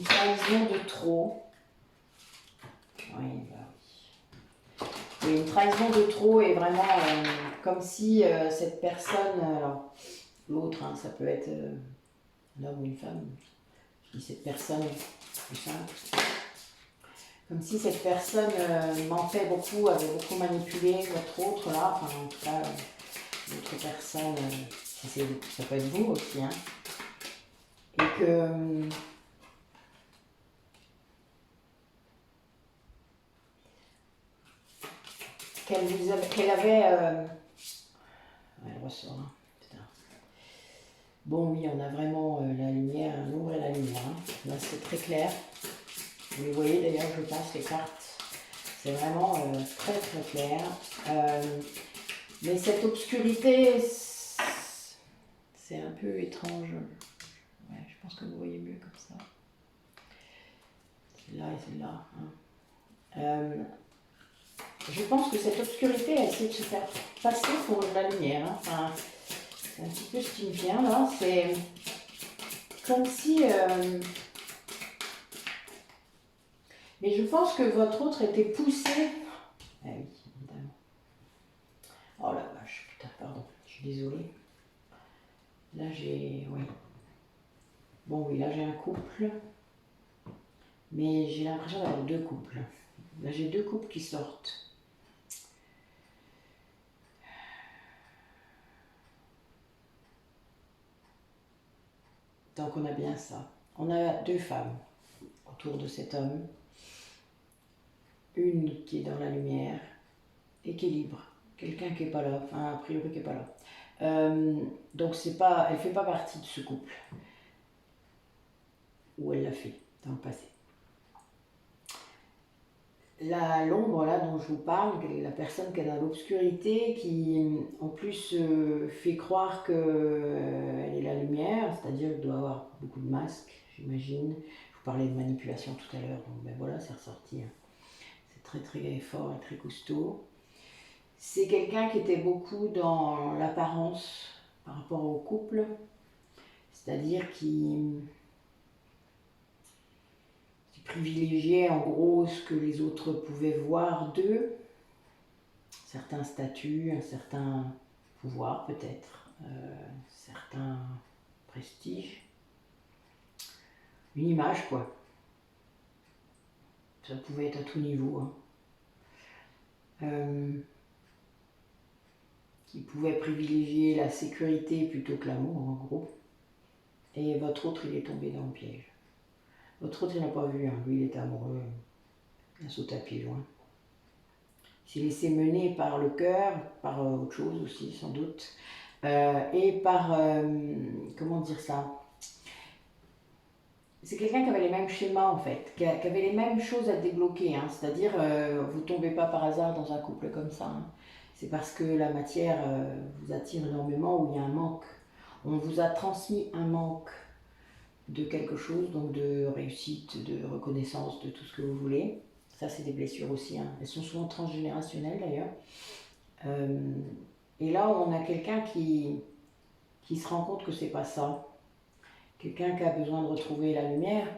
trahison de trop. Oui, bah oui. Oui, une trahison de trop est vraiment comme si cette personne... alors, l'autre, hein, ça peut être un homme ou une femme. Je dis cette personne, plus simple. Comme si cette personne mentait beaucoup, avait beaucoup manipulé votre autre là, enfin en tout cas l'autre personne, ça peut être vous aussi, hein, et que qu'elle avait, elle ressort, hein, putain. Bon oui, on a vraiment la lumière, l'ombre et la lumière, hein. Là c'est très clair. Vous voyez d'ailleurs, je passe les cartes. C'est vraiment très très clair. Mais cette obscurité, c'est un peu étrange. Ouais, je pense que vous voyez mieux comme ça. Celle-là et celle-là. Hein. Je pense que cette obscurité a essayé de se faire passer pour la lumière. Hein. Enfin, c'est un petit peu ce qui me vient là. C'est comme si... mais je pense que votre autre était poussé. Ah oui, évidemment. Oh la vache, putain, pardon, je suis désolée. Là j'ai... oui. Bon oui, là j'ai un couple. Mais j'ai l'impression d'avoir deux couples. Là j'ai deux couples qui sortent. Donc on a bien ça. On a deux femmes autour de cet homme. Une qui est dans la lumière et qui est libre. Quelqu'un qui n'est pas là, enfin a priori qui n'est pas là. Donc c'est pas, elle ne fait pas partie de ce couple. Ou elle l'a fait dans le passé. L'ombre là dont je vous parle, la personne qui est dans l'obscurité, qui en plus fait croire qu'elle est la lumière, c'est-à-dire qu'elle doit avoir beaucoup de masques, j'imagine. Je vous parlais de manipulation tout à l'heure, donc ben voilà, c'est ressorti. Hein. C'est très très fort et très costaud. C'est quelqu'un qui était beaucoup dans l'apparence par rapport au couple, c'est-à-dire qui privilégiait en gros ce que les autres pouvaient voir d'eux, certains statuts, un certain pouvoir peut-être, certains prestiges, une image quoi. Ça pouvait être à tout niveau. Hein. Qui pouvait privilégier la sécurité plutôt que l'amour en gros. Et votre autre il est tombé dans le piège. L'autre autre, il n'a pas vu, hein. Lui, il est amoureux. Il a sauté à pieds loin. Il s'est laissé mener par le cœur, par autre chose aussi, sans doute. Et par, comment dire ça? C'est quelqu'un qui avait les mêmes schémas en fait, qui avait les mêmes choses à débloquer, hein. C'est-à-dire, vous ne tombez pas par hasard dans un couple comme ça, hein. C'est parce que la matière vous attire énormément ou il y a un manque. On vous a transmis un manque de quelque chose, donc de réussite, de reconnaissance, de tout ce que vous voulez. Ça, c'est des blessures aussi, hein. Elles sont souvent transgénérationnelles d'ailleurs. Et là, on a quelqu'un qui se rend compte que c'est pas ça. Quelqu'un qui a besoin de retrouver la lumière.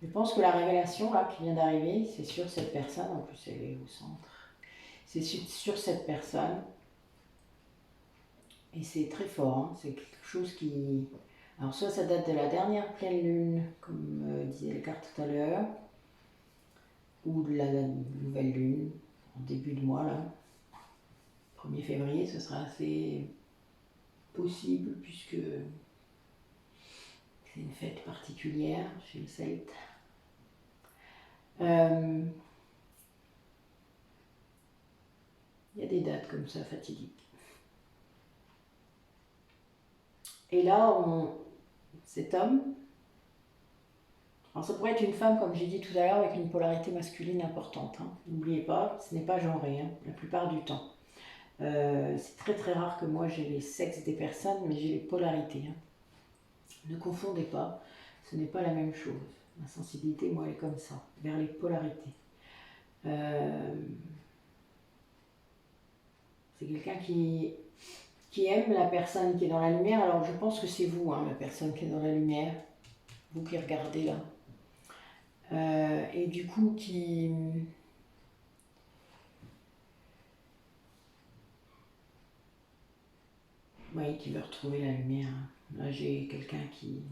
Je pense que la révélation là qui vient d'arriver, c'est sur cette personne, en plus elle est au centre. C'est sur cette personne. Et c'est très fort, hein. C'est quelque chose qui... Alors soit ça date de la dernière pleine lune, comme disait les cartes tout à l'heure, ou de la nouvelle lune, en début de mois là. 1er février, ce sera assez possible puisque c'est une fête particulière chez le Celte. Il y a des dates comme ça fatidiques. Et là, cet homme, alors ça pourrait être une femme, comme j'ai dit tout à l'heure, avec une polarité masculine importante, hein. N'oubliez pas, ce n'est pas genré, hein, la plupart du temps. C'est très très rare que moi j'ai les sexes des personnes, mais j'ai les polarités, hein. Ne confondez pas, ce n'est pas la même chose. Ma sensibilité, moi, elle est comme ça, vers les polarités. C'est quelqu'un qui aime la personne qui est dans la lumière. Alors je pense que c'est vous, hein, la personne qui est dans la lumière, vous qui regardez là. Et du coup qui... Oui, qui veut retrouver la lumière. Là j'ai quelqu'un qui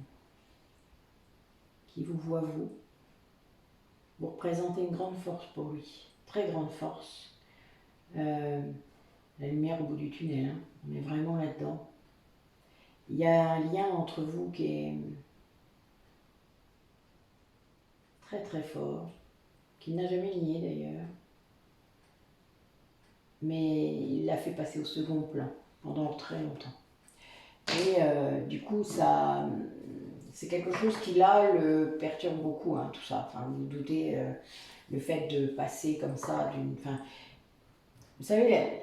vous voit vous. Vous représentez une grande force pour lui, très grande force. La lumière au bout du tunnel, hein. On est vraiment là-dedans. Il y a un lien entre vous qui est très très fort, qu'il n'a jamais nié d'ailleurs, mais il l'a fait passer au second plan pendant très longtemps. Et du coup, ça, c'est quelque chose qui là le perturbe beaucoup, hein, tout ça. Enfin, vous vous doutez, le fait de passer comme ça d'une... Enfin, vous savez,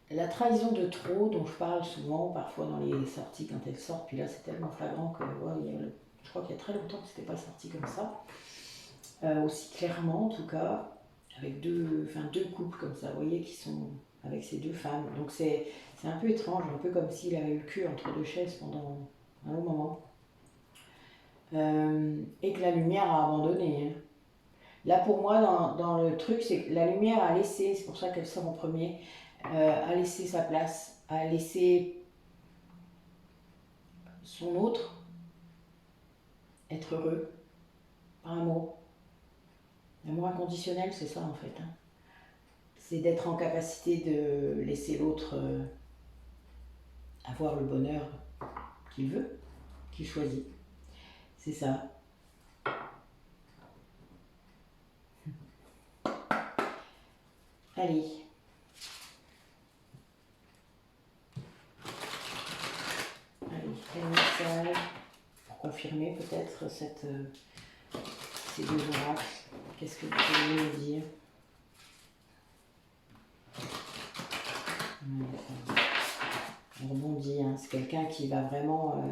la trahison de trop, dont je parle souvent, parfois dans les sorties quand elles sortent, puis là c'est tellement flagrant que ouais, je crois qu'il y a très longtemps que c'était pas sorti comme ça, aussi clairement en tout cas, avec deux couples comme ça, vous voyez, qui sont avec ces deux femmes. Donc c'est un peu étrange, un peu comme s'il avait eu le cul entre deux chaises pendant un long moment. Et que la lumière a abandonné, hein. Là pour moi, dans le truc, c'est que la lumière a laissé, c'est pour ça qu'elle sort en premier, a laissé sa place, a laissé son autre être heureux par amour. L'amour inconditionnel, c'est ça en fait, hein. C'est d'être en capacité de laisser l'autre avoir le bonheur qu'il veut, qu'il choisit. C'est ça. Allez. Quel message pour confirmer peut-être ces deux oracles? Qu'est-ce que vous pouvez me dire? On rebondit, hein. C'est quelqu'un qui va vraiment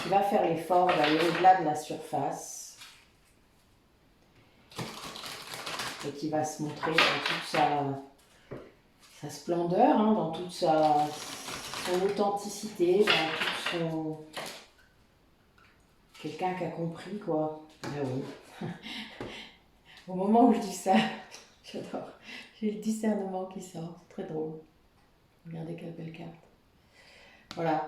qui va faire l'effort d'aller au-delà de la surface et qui va se montrer dans toute sa splendeur, hein, dans toute son authenticité, dans tout son... Quelqu'un qui a compris, quoi. Ah oui. Au moment où je dis ça, j'adore. J'ai le discernement qui sort. C'est très drôle. Regardez quelle belle carte. Voilà.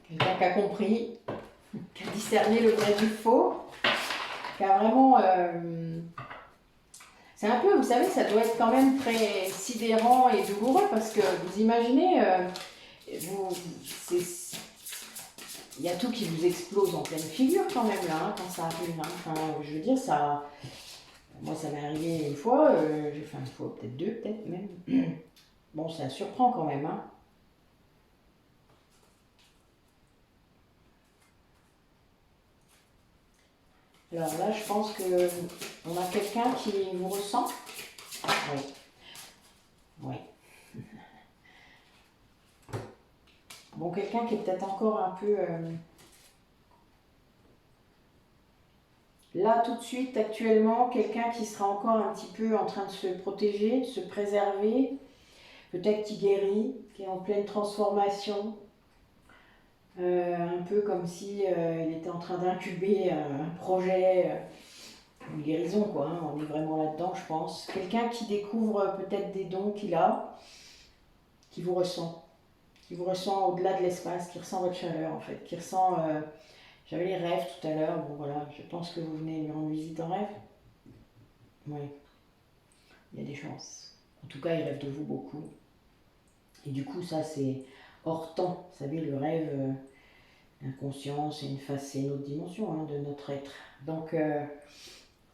Quelqu'un qui a compris, qui a discerné le vrai du faux, qui a vraiment... C'est un peu, vous savez, ça doit être quand même très sidérant et douloureux parce que vous imaginez, il y a tout qui vous explose en pleine figure quand même là, hein, quand ça arrive. Hein. Enfin, je veux dire, ça, moi ça m'est arrivé une fois, j'ai fait une fois, peut-être deux, peut-être même. Bon, ça surprend quand même. Hein. Alors là, je pense que on a quelqu'un qui vous ressent. Oui. Oui. Bon, quelqu'un qui est peut-être encore un peu... Là, tout de suite, actuellement, quelqu'un qui sera encore un petit peu en train de se protéger, de se préserver, peut-être qui guérit, qui est en pleine transformation, un peu comme si il était en train d'incuber un projet, une guérison, quoi. Hein, on est vraiment là-dedans, je pense. Quelqu'un qui découvre peut-être des dons qu'il a, qui vous ressent au-delà de l'espace, qui ressent votre chaleur, en fait, qui ressent... J'avais les rêves tout à l'heure, bon voilà, je pense que vous venez lui rendre visite en rêve. Oui, il y a des chances. En tout cas, il rêve de vous beaucoup. Et du coup, ça c'est hors temps. Vous savez, le rêve, l'inconscient, c'est une autre dimension hein, de notre être. Donc,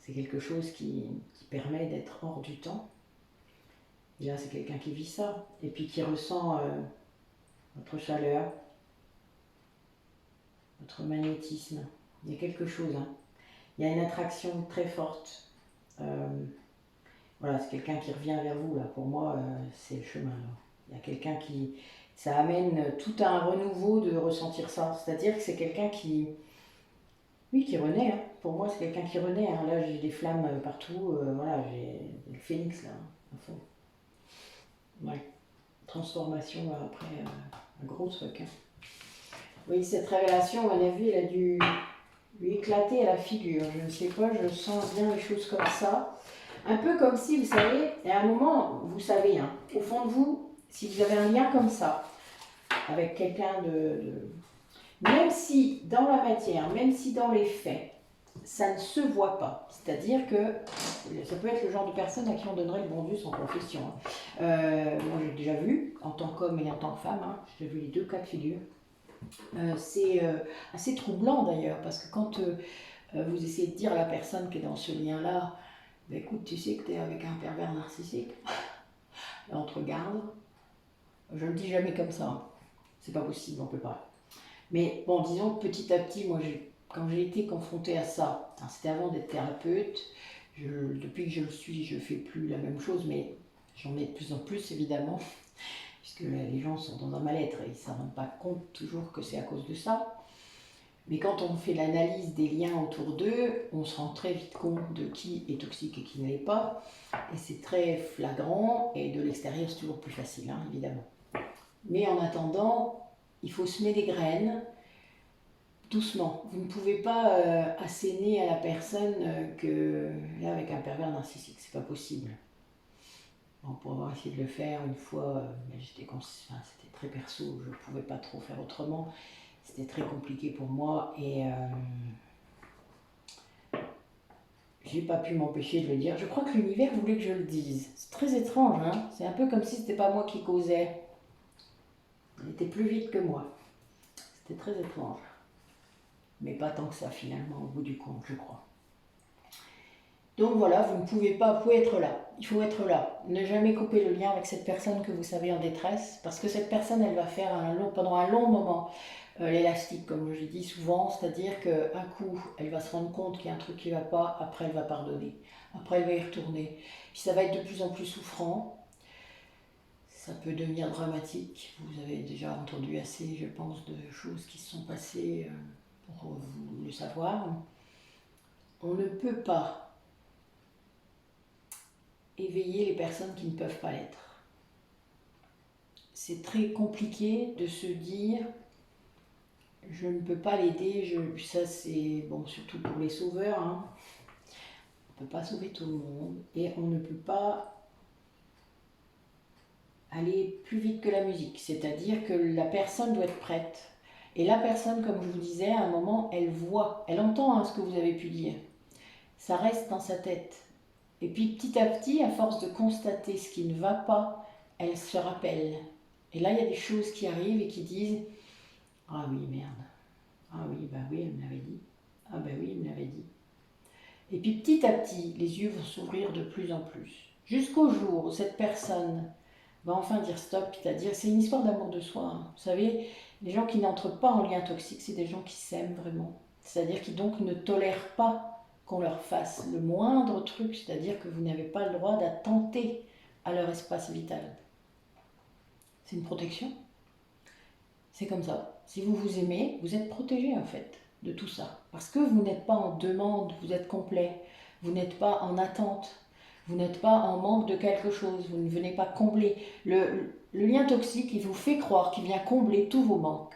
c'est quelque chose qui permet d'être hors du temps. Et là, c'est quelqu'un qui vit ça. Et puis qui ressent votre chaleur, votre magnétisme. Il y a quelque chose. Hein. Il y a une attraction très forte. Voilà, c'est quelqu'un qui revient vers vous. Là. Pour moi, c'est le chemin. Là. Il y a quelqu'un qui... Ça amène tout un renouveau de ressentir ça. C'est-à-dire que c'est quelqu'un qui... Oui, qui renaît. Hein. Pour moi, c'est quelqu'un qui renaît. Hein. Là, j'ai des flammes partout. Voilà, j'ai le phénix, là, à fond. Ouais. Transformation, après, un gros truc. Hein. Oui, cette révélation, à mon avis, elle a dû lui éclater à la figure. Je ne sais pas, je sens bien les choses comme ça. Un peu comme si, vous savez, à un moment, vous savez, hein, au fond de vous, si vous avez un lien comme ça, avec quelqu'un même si dans la matière, même si dans les faits, ça ne se voit pas. C'est-à-dire que ça peut être le genre de personne à qui on donnerait le bon Dieu sans confession. Hein. Moi, j'ai déjà vu, en tant qu'homme et en tant que femme, hein, j'ai vu les deux cas de figure. C'est assez troublant d'ailleurs, parce que quand vous essayez de dire à la personne qui est dans ce lien-là, bah, écoute, tu sais que tu es avec un pervers narcissique, là on te regarde, je le dis jamais comme ça, hein. C'est pas possible, on peut pas. Mais bon, disons que petit à petit, moi, quand j'ai été confrontée à ça, c'était avant d'être thérapeute, depuis que je le suis, je fais plus la même chose, mais j'en ai de plus en plus évidemment, puisque les gens sont dans un mal-être et ils ne s'en rendent pas compte toujours que c'est à cause de ça. Mais quand on fait l'analyse des liens autour d'eux, on se rend très vite compte de qui est toxique et qui ne l'est pas. Et c'est très flagrant, et de l'extérieur c'est toujours plus facile, hein, évidemment. Mais en attendant, il faut semer des graines, doucement. Vous ne pouvez pas asséner à la personne que, là, avec un pervers narcissique, c'est pas possible. Bon, pour avoir essayé de le faire une fois, mais c'était très perso, je ne pouvais pas trop faire autrement. C'était très compliqué pour moi et j'ai pas pu m'empêcher de le dire. Je crois que l'univers voulait que je le dise. C'est très étrange, hein. C'est un peu comme si c'était pas moi qui causais. Il était plus vite que moi. C'était très étrange. Mais pas tant que ça finalement, au bout du compte, je crois. Donc voilà, vous ne pouvez pas, vous pouvez être là. Il faut être là. Ne jamais couper le lien avec cette personne que vous savez en détresse, parce que cette personne, elle va faire pendant un long moment l'élastique, comme je dis souvent, c'est-à-dire qu'un coup, elle va se rendre compte qu'il y a un truc qui ne va pas, après elle va pardonner, après elle va y retourner. Puis ça va être de plus en plus souffrant, ça peut devenir dramatique. Vous avez déjà entendu assez, je pense, de choses qui se sont passées pour vous le savoir. On ne peut pas éveiller les personnes qui ne peuvent pas l'être. C'est très compliqué de se dire je ne peux pas l'aider, ça c'est bon surtout pour les sauveurs, hein. On ne peut pas sauver tout le monde et on ne peut pas aller plus vite que la musique, c'est-à-dire que la personne doit être prête. Et la personne, comme je vous disais, à un moment, elle voit, elle entend hein, ce que vous avez pu dire. Ça reste dans sa tête. Et puis petit à petit, à force de constater ce qui ne va pas, elle se rappelle. Et là, il y a des choses qui arrivent et qui disent « Ah oui, merde. Ah oui, bah oui, elle me l'avait dit. Ah bah oui, elle me l'avait dit. Et puis petit à petit, les yeux vont s'ouvrir de plus en plus. Jusqu'au jour où cette personne va enfin dire stop, c'est-à-dire c'est une histoire d'amour de soi. Hein. Vous savez, les gens qui n'entrent pas en lien toxique, c'est des gens qui s'aiment vraiment. C'est-à-dire qui donc ne tolèrent pas qu'on leur fasse le moindre truc, c'est-à-dire que vous n'avez pas le droit d'attenter à leur espace vital. C'est une protection. C'est comme ça. Si vous vous aimez, vous êtes protégé en fait de tout ça. Parce que vous n'êtes pas en demande, vous êtes complet. Vous n'êtes pas en attente. Vous n'êtes pas en manque de quelque chose. Vous ne venez pas combler. Le lien toxique, il vous fait croire qu'il vient combler tous vos manques.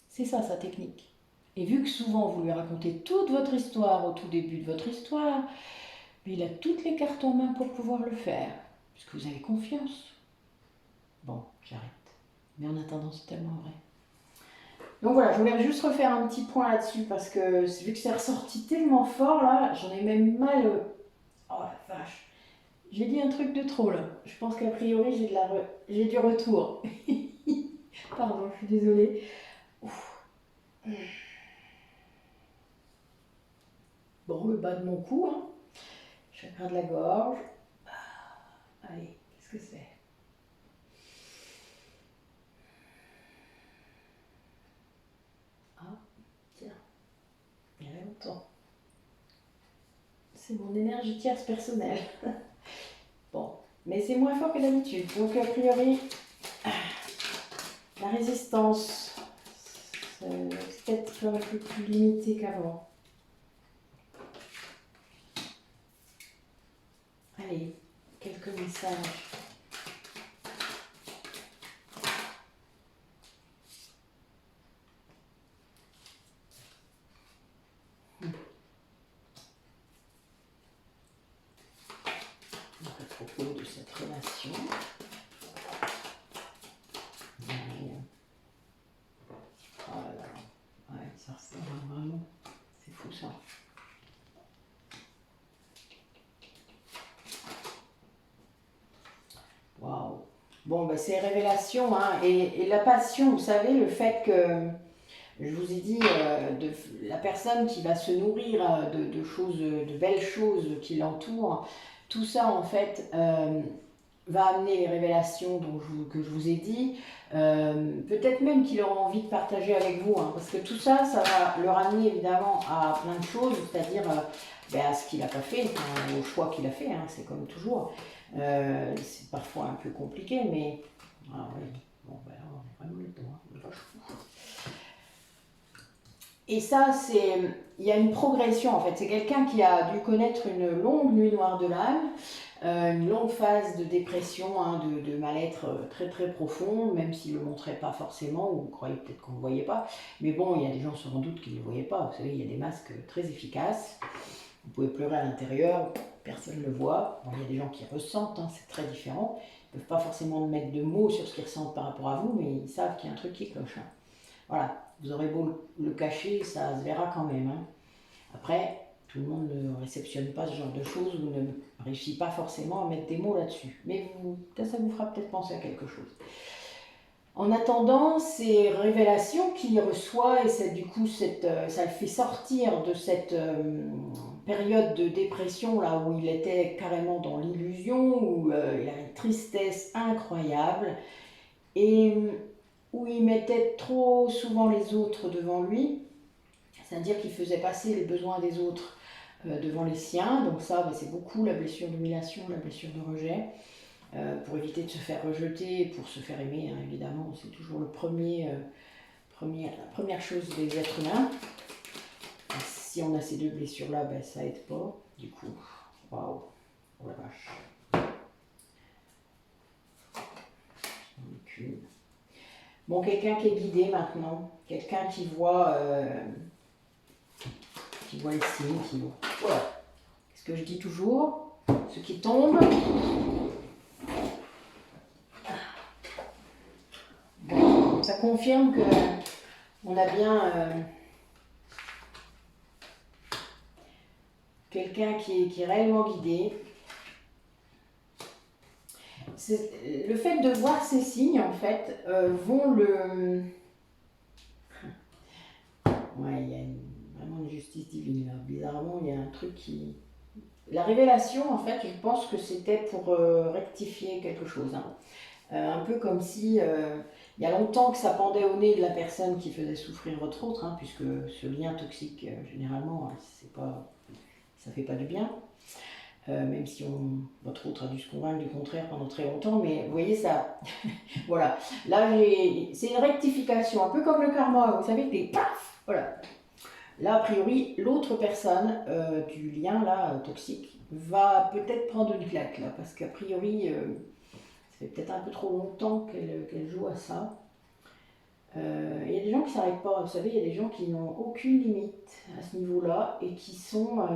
C'est ça sa technique. Et vu que souvent vous lui racontez toute votre histoire au tout début de votre histoire, il a toutes les cartes en main pour pouvoir le faire. Puisque vous avez confiance. Bon, j'arrête. Mais en attendant, c'est tellement vrai. Donc voilà, je voulais juste refaire un petit point là-dessus parce que vu que c'est ressorti tellement fort là, j'en ai même mal. Oh la vache. J'ai dit un truc de trop là. Je pense qu'a priori j'ai du retour. Pardon, je suis désolée. Ouf. Bon, le bas de mon cou, hein. Chakra de la gorge. Allez, qu'est-ce que c'est? Ah, tiens, il y a longtemps. C'est mon énergie tierce personnelle. Bon, mais c'est moins fort que d'habitude. Donc a priori, la résistance, c'est peut-être un peu plus limité qu'avant. Allez, quelques messages. À propos de cette relation. Oh là là, ouais, ça ressemble vraiment. C'est fou ça. Waouh. Bon, ben, c'est révélation, hein. Et la passion, vous savez, le fait que, je vous ai dit, la personne qui va se nourrir de choses, de belles choses qui l'entourent, tout ça en fait va amener les révélations que je vous ai dit. Peut-être même qu'il aura envie de partager avec vous, hein, parce que tout ça, ça va le ramener évidemment à plein de choses, c'est-à-dire à ce qu'il n'a pas fait, hein, au choix qu'il a fait, hein, c'est comme toujours. C'est parfois un peu compliqué, mais ah oui, bon, ben, on est vraiment là-dedans, hein, et ça, il y a une progression en fait. C'est quelqu'un qui a dû connaître une longue nuit noire de l'âme, une longue phase de dépression, hein, de mal-être très très profond, même s'il ne le montrait pas forcément, ou vous croyez peut-être qu'on ne le voyait pas. Mais bon, il y a des gens sans doute qui ne le voyaient pas. Vous savez, il y a des masques très efficaces. Vous pouvez pleurer à l'intérieur, personne ne le voit. Bon, il y a des gens qui ressentent, hein, c'est très différent. Ils ne peuvent pas forcément mettre de mots sur ce qu'ils ressentent par rapport à vous, mais ils savent qu'il y a un truc qui cloche. Hein. Voilà, vous aurez beau le cacher, ça se verra quand même. Hein. Après, tout le monde ne réceptionne pas ce genre de choses ou ne réussit pas forcément à mettre des mots là-dessus. Mais ça vous fera peut-être penser à quelque chose. En attendant, ces révélations qu'il reçoit, et du coup, ça le fait sortir de cette période de dépression là où il était carrément dans l'illusion, où il avait une tristesse incroyable, et où il mettait trop souvent les autres devant lui, c'est-à-dire qu'il faisait passer les besoins des autres devant les siens. Donc ça, c'est beaucoup la blessure d'humiliation, la blessure de rejet. Pour éviter de se faire rejeter, pour se faire aimer, hein, évidemment, c'est toujours la première chose des êtres humains. Et si on a ces deux blessures-là, ça aide pas. Du coup, waouh, oh la vache. Bon, quelqu'un qui est guidé maintenant, quelqu'un qui voit les signes, voilà. Ce que je dis toujours, ceux qui tombent. Bon, ça confirme que on a bien quelqu'un qui est réellement guidé. Le fait de voir ces signes, en fait, vont le... Ouais, il y a vraiment une justice divine là. Bizarrement, il y a un truc qui... La révélation, en fait, je pense que c'était pour rectifier quelque chose, hein. Un peu comme si il y a longtemps que ça pendait au nez de la personne qui faisait souffrir votre autre, hein, puisque ce lien toxique, généralement, c'est pas, ça fait pas du bien. Même si votre autre a dû se convaincre du contraire pendant très longtemps, mais vous voyez ça, voilà. Là, c'est une rectification, un peu comme le karma, vous savez, des paf, voilà. Là, a priori, l'autre personne du lien là toxique va peut-être prendre une claque là, parce qu'a priori, ça fait peut-être un peu trop longtemps qu'elle joue à ça. Il y a des gens qui ne s'arrêtent pas, vous savez, il y a des gens qui n'ont aucune limite à ce niveau-là et qui sont...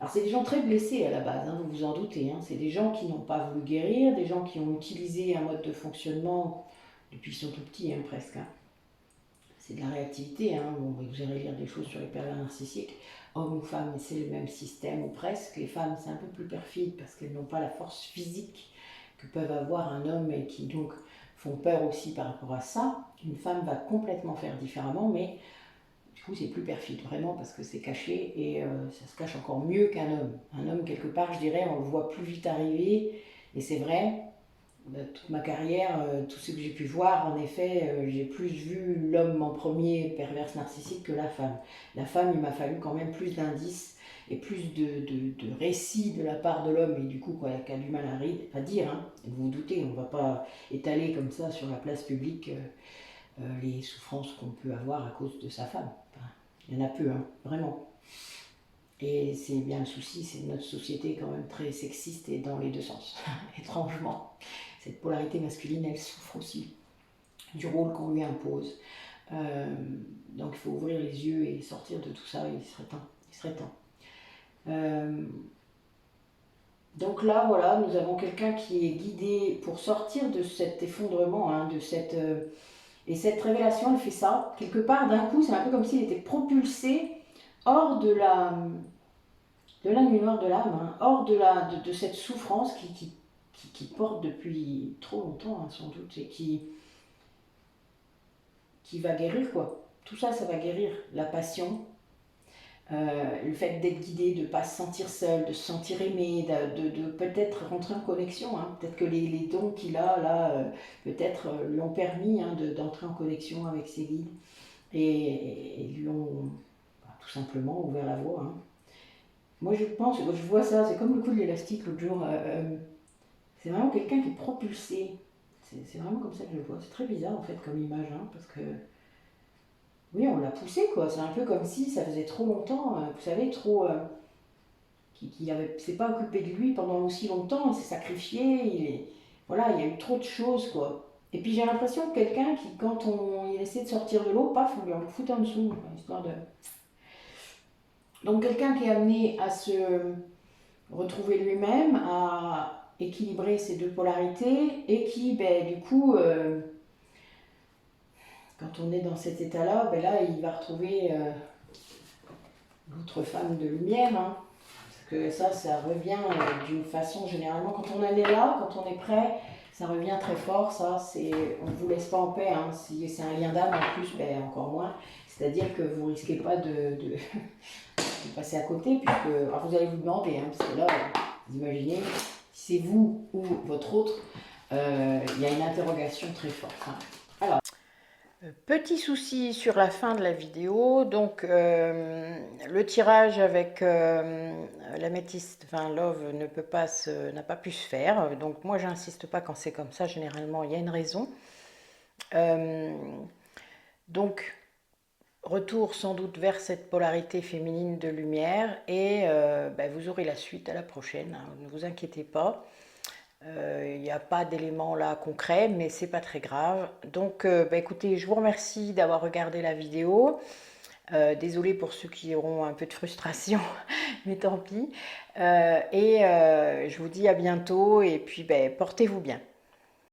Alors c'est des gens très blessés à la base, hein, vous vous en doutez, hein. C'est des gens qui n'ont pas voulu guérir, des gens qui ont utilisé un mode de fonctionnement depuis qu'ils sont tout petits, hein, presque, hein. C'est de la réactivité, hein. Bon, vous irez lire des choses sur les pervers narcissiques. Hommes ou femmes, c'est le même système, ou presque. Les femmes, c'est un peu plus perfide parce qu'elles n'ont pas la force physique que peuvent avoir un homme et qui donc font peur aussi par rapport à ça. Une femme va complètement faire différemment, mais du coup c'est plus perfide vraiment parce que c'est caché et ça se cache encore mieux qu'un homme. Un homme quelque part, je dirais, on le voit plus vite arriver et c'est vrai. Toute ma carrière, tout ce que j'ai pu voir, en effet, j'ai plus vu l'homme en premier perverse narcissique que la femme. La femme, il m'a fallu quand même plus d'indices et plus de récits de la part de l'homme, et du coup, quoi, qui a du mal à dire, hein. Vous vous doutez, on ne va pas étaler comme ça sur la place publique les souffrances qu'on peut avoir à cause de sa femme. Enfin, il y en a peu, hein, vraiment. Et c'est bien le souci, c'est notre société quand même très sexiste et dans les deux sens, étrangement. Cette polarité masculine, elle souffre aussi du rôle qu'on lui impose. Donc il faut ouvrir les yeux et sortir de tout ça, il serait temps. Il serait temps. Donc là, voilà, nous avons quelqu'un qui est guidé pour sortir de cet effondrement, hein, de cette... et cette révélation, elle fait ça. Quelque part, d'un coup, c'est un peu comme s'il était propulsé hors de la nuit noire de l'âme, hein, hors de cette souffrance qui porte depuis trop longtemps, hein, sans doute, et qui va guérir, quoi. Tout ça, ça va guérir. La passion, le fait d'être guidé, de ne pas se sentir seul, de se sentir aimé, de peut-être rentrer en connexion, hein. Peut-être que les dons qu'il a, là, peut-être lui ont permis, hein, d'entrer en connexion avec ses guides et lui ont tout simplement ouvert la voie, hein. Moi, je pense, je vois ça, c'est comme le coup de l'élastique l'autre jour. C'est vraiment quelqu'un qui est propulsé. C'est vraiment comme ça que je le vois. C'est très bizarre en fait comme image, hein, parce que oui, on l'a poussé quoi. C'est un peu comme si ça faisait trop longtemps, vous savez, trop. Qui s'est pas occupé de lui pendant aussi longtemps, il s'est sacrifié, voilà, il y a eu trop de choses quoi. Et puis j'ai l'impression que quelqu'un qui, quand il essaie de sortir de l'eau, paf, on lui en fout en dessous, histoire de. Donc quelqu'un qui est amené à se retrouver lui-même, à équilibrer ces deux polarités et qui, ben, du coup, quand on est dans cet état-là, ben là, il va retrouver l'autre femme de lumière, hein. Parce que ça revient d'une façon, généralement, quand on en est là, quand on est prêt, ça revient très fort, ça, on ne vous laisse pas en paix, hein. Si c'est un lien d'âme en plus, ben, encore moins. C'est-à-dire que vous ne risquez pas de passer à côté, puisque alors vous allez vous demander, hein, parce que là, vous imaginez, si c'est vous ou votre autre, il y a une interrogation très forte, hein. Alors, petit souci sur la fin de la vidéo, donc le tirage avec l'améthyste, enfin Love, n'a pas pu se faire, donc moi j'insiste pas quand c'est comme ça, généralement il y a une raison. Donc retour sans doute vers cette polarité féminine de lumière et ben, vous aurez la suite à la prochaine, hein, ne vous inquiétez pas. Il n'y a pas d'éléments là concrets, mais c'est pas très grave. Donc ben, écoutez, je vous remercie d'avoir regardé la vidéo. Désolée pour ceux qui auront un peu de frustration, mais tant pis. Je vous dis à bientôt et puis ben, portez-vous bien.